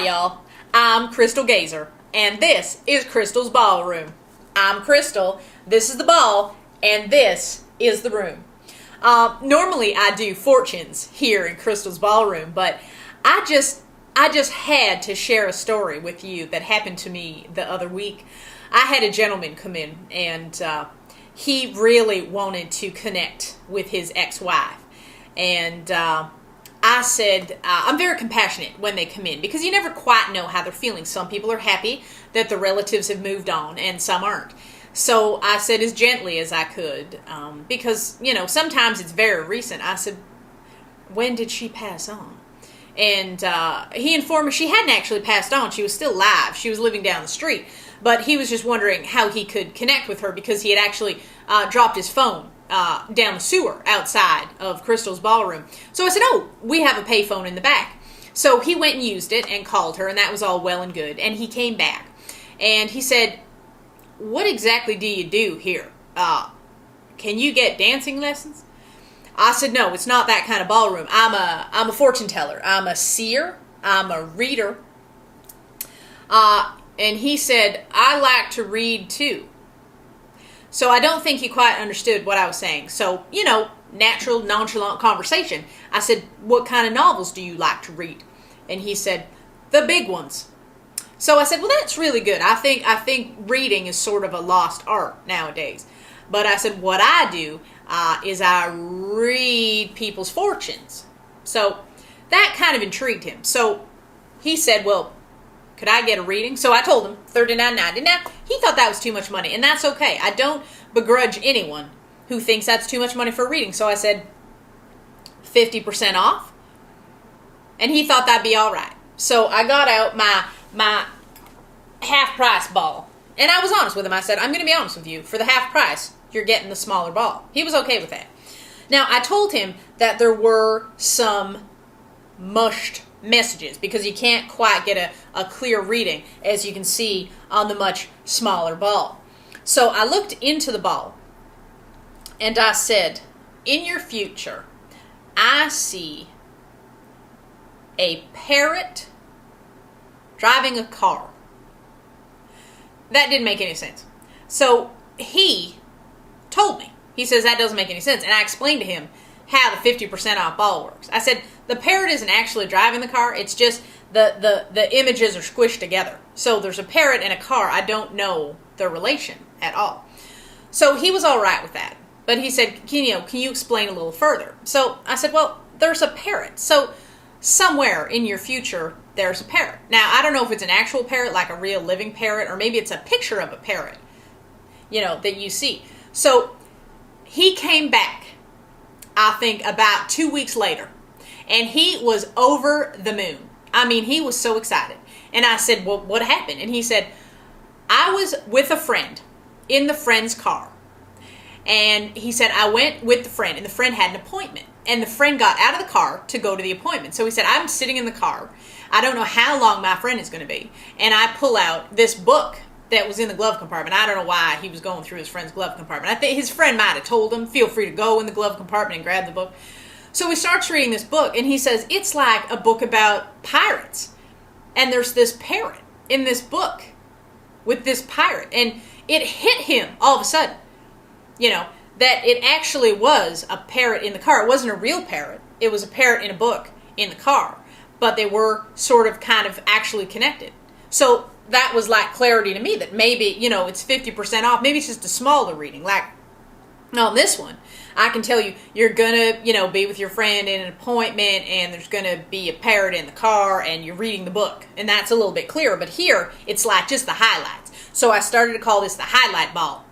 y'all. I'm Crystal Gazer, and this is Crystal's Ballroom. I'm Crystal, this is the ball, and this is the room. Normally I do fortunes here in Crystal's Ballroom, but I just had to share a story with you that happened to me the other week. I had a gentleman come in, and he really wanted to connect with his ex-wife. And I said, I'm very compassionate when they come in because you never quite know how they're feeling. Some people are happy that the relatives have moved on and some aren't. So I said as gently as I could, because, sometimes it's very recent. I said, when did she pass on? And he informed me she hadn't actually passed on. She was still alive. She was living down the street. But he was just wondering how he could connect with her because he had actually dropped his phone down the sewer outside of Crystal's Ballroom. So I said, we have a payphone in the back. So he went and used it and called her, and that was all well and good. And he came back, and he said, what exactly do you do here? Can you get dancing lessons? I said, no, it's not that kind of ballroom. I'm a fortune teller. I'm a seer. I'm a reader. And he said, I like to read too. So I don't think he quite understood what I was saying. So, natural, nonchalant conversation. I said, what kind of novels do you like to read? And he said, the big ones. So I said, well, that's really good. I think reading is sort of a lost art nowadays. But I said, what I do is I read people's fortunes. So that kind of intrigued him. So he said, well, could I get a reading? So I told him $39.90. Now, he thought that was too much money, and that's okay. I don't begrudge anyone who thinks that's too much money for a reading. So I said 50% off, and he thought that'd be all right. So I got out my half-price ball, and I was honest with him. I said, I'm going to be honest with you. For the half price, you're getting the smaller ball. He was okay with that. Now, I told him that there were some mushed messages because you can't quite get a clear reading, as you can see on the much smaller ball. So I looked into the ball, and I said, in your future, I see a parrot driving a car. That didn't make any sense. So he told me, he says that doesn't make any sense. And I explained to him how the 50% off ball works. I said, the parrot isn't actually driving the car. It's just the images are squished together. So there's a parrot and a car. I don't know their relation at all. So he was all right with that. But he said, can you explain a little further? So I said, well, there's a parrot. So somewhere in your future, there's a parrot. Now, I don't know if it's an actual parrot, like a real living parrot, or maybe it's a picture of a parrot, that you see. So he came back, I think, about 2 weeks later, and he was over the moon. I mean, he was so excited. And I said, well, what happened? And he said, I was with a friend in the friend's car. And he said, I went with the friend, and the friend had an appointment. And the friend got out of the car to go to the appointment. So he said, I'm sitting in the car. I don't know how long my friend is going to be. And I pull out this book that was in the glove compartment. I don't know why he was going through his friend's glove compartment. I think his friend might have told him, feel free to go in the glove compartment and grab the book. So he starts reading this book, and he says, it's like a book about pirates. And there's this parrot in this book with this pirate. And it hit him all of a sudden, that it actually was a parrot in the car. It wasn't a real parrot. It was a parrot in a book in the car. But they were sort of kind of actually connected. So that was like clarity to me that maybe, it's 50% off. Maybe it's just a smaller reading. Like on this one, I can tell you, you're going to, be with your friend in an appointment, and there's going to be a parrot in the car, and you're reading the book. And that's a little bit clearer. But here, it's like just the highlights. So I started to call this the highlight ball.